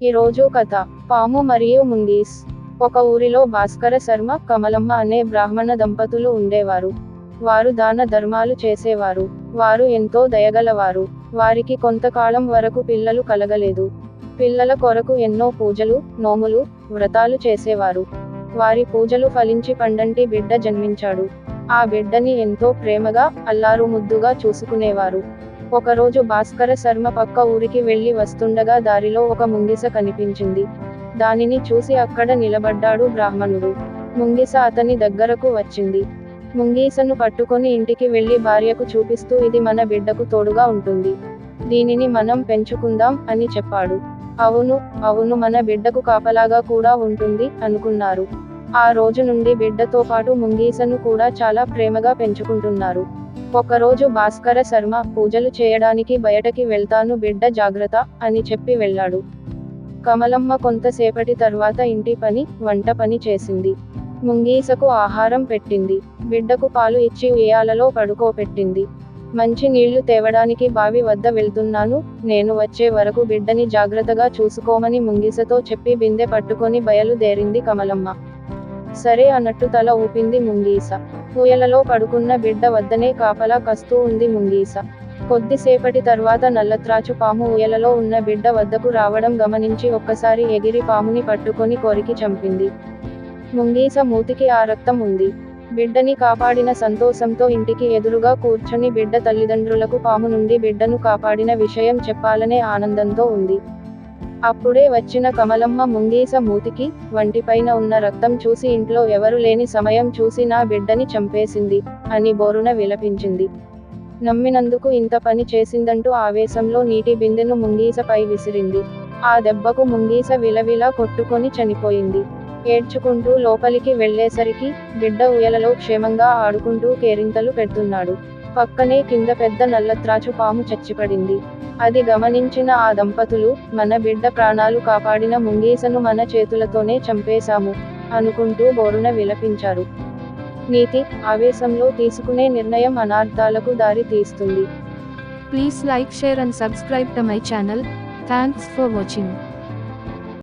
ఈరోజు కథ పాము మరియు ముంగీస్. ఒక ఊరిలో భాస్కర శర్మ, కమలమ్మ అనే బ్రాహ్మణ దంపతులు ఉండేవారు. వారు దాన ధర్మాలు చేసేవారు. వారు ఎంతో దయగలవారు. వారికి కొంతకాలం వరకు పిల్లలు కలగలేదు. పిల్లల కొరకు ఎన్నో పూజలు, నోములు, వ్రతాలు చేసేవారు. వారి పూజలు ఫలించి పండంటి బిడ్డ జన్మించాడు. ఆ బిడ్డని ఎంతో ప్రేమగా, అల్లారు ముద్దుగా చూసుకునేవారు. ఒకరోజు భాస్కర శర్మ పక్క ఊరికి వెళ్లి వస్తుండగా దారిలో ఒక ముంగిస కనిపించింది. దానిని చూసి అక్కడ నిలబడ్డాడు బ్రాహ్మణుడు. ముంగిస అతని దగ్గరకు వచ్చింది. ముంగీసను పట్టుకొని ఇంటికి వెళ్లి భార్యకు చూపిస్తూ, ఇది మన బిడ్డకు తోడుగా ఉంటుంది, దీనిని మనం పెంచుకుందాం అని చెప్పాడు. అవును, అవును, మన బిడ్డకు కాపలాగా కూడా ఉంటుంది అనుకున్నారు. ఆ రోజు నుండి బిడ్డతో పాటు ముంగీసను కూడా చాలా ప్రేమగా పెంచుకుంటున్నారు. ఒకరోజు భాస్కర శర్మ పూజలు చేయడానికి బయటకి వెళ్తాను, బిడ్డ జాగ్రత్త అని చెప్పి వెళ్ళాడు. కమలమ్మ కొంతసేపటి తర్వాత ఇంటి పని, వంట పని చేసింది. ముంగీసకు ఆహారం పెట్టింది. బిడ్డకు పాలు ఇచ్చి ఉయ్యాలలో పడుకోపెట్టింది. మంచి నీళ్లు తేవడానికి బావి వద్ద వెళ్తున్నాను, నేను వచ్చే వరకు బిడ్డని జాగ్రత్తగా చూసుకోమని ముంగీసతో చెప్పి బిందె పట్టుకొని బయలుదేరింది కమలమ్మ. సరే అన్నట్టు తల ఊపింది ముంగీస. ఊయలలో పడుకున్న బిడ్డ వద్దనే కాపలా కస్తూ ఉంది ముంగీస. కొద్దిసేపటి తర్వాత నల్లత్రాచు పాము ఊయలలో ఉన్న బిడ్డ వద్దకు రావడం గమనించి ఒక్కసారి ఎగిరి పాముని పట్టుకొని కొరికి చంపింది. ముంగీస మూతికి ఆ రక్తం ఉంది. బిడ్డని కాపాడిన సంతోషంతో ఇంటికి ఎదురుగా కూర్చొని బిడ్డ తల్లిదండ్రులకు పాము నుండి బిడ్డను కాపాడిన విషయం చెప్పాలనే ఆనందంతో ఉంది. అప్పుడే వచ్చిన కమలమ్మ ముంగీస మూతికి, వంటిపైన ఉన్న రక్తం చూసి ఇంట్లో ఎవరు లేని సమయం చూసి నా బిడ్డని చంపేసింది అని బోరున విలపించింది. నమ్మినందుకు ఇంత పని చేసిందంటూ ఆవేశంలో నీటి బిందెను ముంగీసపై విసిరింది. ఆ దెబ్బకు ముంగీస విలవిలా కొట్టుకొని చనిపోయింది. ఏడ్చుకుంటూ లోపలికి వెళ్లేసరికి బిడ్డ ఉయ్యాలలో క్షేమంగా ఆడుకుంటూ కేరింతలు పెడుతున్నాడు. పక్కనే కింద పెద్ద నల్లత్రాచు పాము చచ్చిపడింది. అది గమనించిన ఆ దంపతులు, మన బిడ్డ ప్రాణాలు కాపాడిన ముంగీసను మన చేతులతోనే చంపేశాము అనుకుంటూ బోరున విలపించారు. నీతి: ఆవేశంలో తీసుకునే నిర్ణయం అనర్థాలకు దారి తీస్తుంది. Please like, share and subscribe to my channel. Thanks for watching.